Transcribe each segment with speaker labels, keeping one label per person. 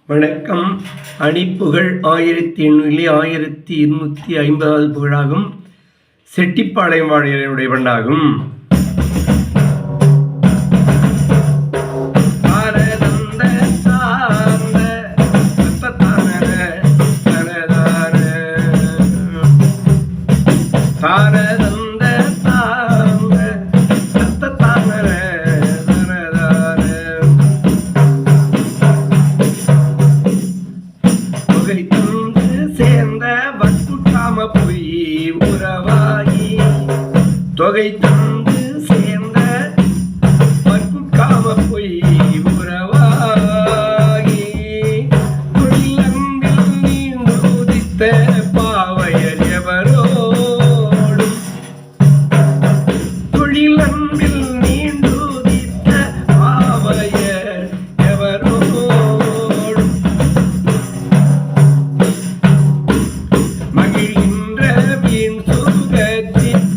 Speaker 1: வணக்கம். அணிப்புகழ் 1850 புகழாகும். செட்டிப்பாளையம் வாழியருடைய பண்ணாகும். தொகை தந்து சேர்ந்த மற்காம பொய் உறவாகி தொழிலம்பில் நீண்டு உதித்த பாவையர் எவரோடும் தொழிலம்பில் நீண்டு உதித்த பாவையர் எவரோடும் மகிழ்கின்ற வீண் சுகத்தின்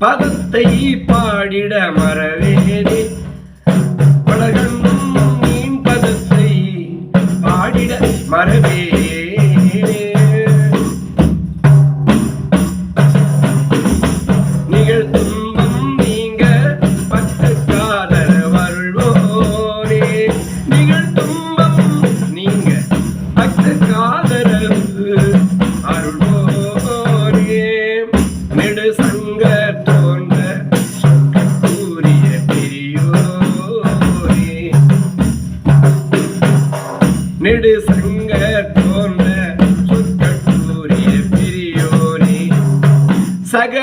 Speaker 1: பதத்தை பாடிட மறவேனே பலகண்ணும் நீன் பதத்தை பாடிட மறவேனே நிகழ்த்துன்பம் நீங்க பத்து காதல வருள்வோரே நிகழ்த்துன்பம் நீங்க பத்து காதல அருள்வோரே நெடு சங்க நெடு சங்க தோன்ற சொற்கூறிய பிரியோரே சக